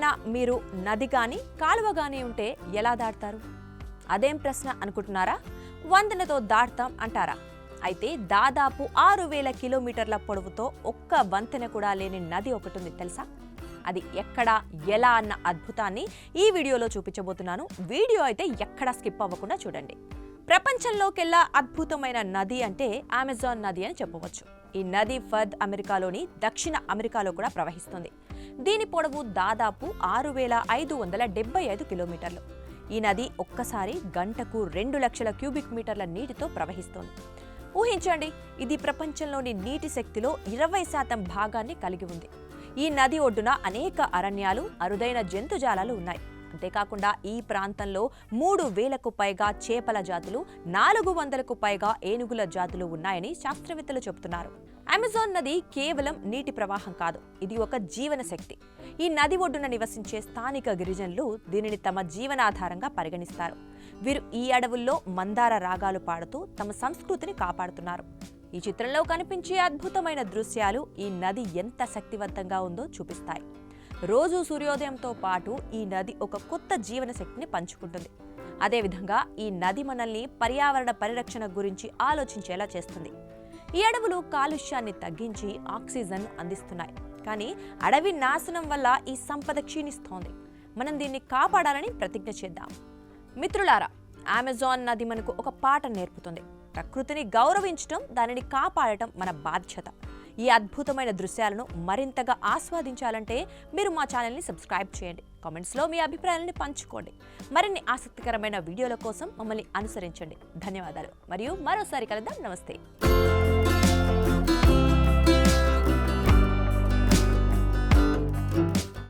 ఎప్పుడైనా మీరు నది కానీ కాలువ కానీ ఉంటే ఎలా దాటుతారు? అదేం ప్రశ్న అనుకుంటున్నారా? వంతెనతో దాటుతాం అంటారా? అయితే దాదాపు 6000 కిలోమీటర్ల పొడవుతో ఒక్క వంతెన కూడా లేని నది ఒకటి ఉంది తెలుసా? అది ఎక్కడ, ఎలా అన్న అద్భుతాన్ని ఈ వీడియోలో చూపించబోతున్నాను. వీడియో అయితే ఎక్కడా స్కిప్ అవ్వకుండా చూడండి. ప్రపంచంలోకెల్లా అద్భుతమైన నది అంటే అమెజాన్ నది అని చెప్పవచ్చు. ఈ నది ఫర్ద్ అమెరికాలోని దక్షిణ అమెరికాలో కూడా ప్రవహిస్తుంది. దీని పొడవు దాదాపు 6575 కిలోమీటర్లు. ఈ నది ఒక్కసారి గంటకు 2 లక్షల క్యూబిక్ మీటర్ల నీటితో ప్రవహిస్తోంది. ఊహించండి, ఇది ప్రపంచంలోని నీటి శక్తిలో 20% భాగాన్ని కలిగి ఉంది. ఈ నది ఒడ్డున అనేక అరణ్యాలు, అరుదైన జంతుజాలాలు ఉన్నాయి. అంతేకాకుండా ఈ ప్రాంతంలో 3000కు పైగా చేపల జాతులు, 400కు పైగా ఏనుగుల జాతులు ఉన్నాయని శాస్త్రవేత్తలు చెబుతున్నారు. అమెజాన్ నది కేవలం నీటి ప్రవాహం కాదు, ఇది ఒక జీవన శక్తి. ఈ నది ఒడ్డున నివసించే స్థానిక గిరిజనులు దీనిని తమ జీవనాధారంగా పరిగణిస్తారు. వీరు ఈ అడవుల్లో మందార రాగాలు పాడుతూ తమ సంస్కృతిని కాపాడుతున్నారు. ఈ చిత్రంలో కనిపించే అద్భుతమైన దృశ్యాలు ఈ నది ఎంత శక్తివంతంగా ఉందో చూపిస్తాయి. రోజు సూర్యోదయంతో పాటు ఈ నది ఒక కొత్త జీవన శక్తిని పంచుకుంటుంది. అదేవిధంగా ఈ నది మనల్ని పర్యావరణ పరిరక్షణ గురించి ఆలోచించేలా చేస్తుంది. ఈ అడవులు కాలుష్యాన్ని తగ్గించి ఆక్సిజన్ అందిస్తున్నాయి. కానీ అడవి నాశనం వల్ల ఈ సంపద క్షీణిస్తోంది. మనం దీన్ని కాపాడాలని ప్రతిజ్ఞ చేద్దాం. మిత్రులారా, అమెజాన్ నది మనకు ఒక పాఠం నేర్పుతుంది. ప్రకృతిని గౌరవించడం, దానిని కాపాడటం మన బాధ్యత. ఈ అద్భుతమైన దృశ్యాలను మరింతగా ఆస్వాదించాలంటే మీరు మా ఛానల్ని సబ్స్క్రైబ్ చేయండి. కామెంట్స్లో మీ అభిప్రాయాలను పంచుకోండి. మరిన్ని ఆసక్తికరమైన వీడియోల కోసం మమ్మల్ని అనుసరించండి. ధన్యవాదాలు. మరియు మరోసారి కలుద్దాం. నమస్తే.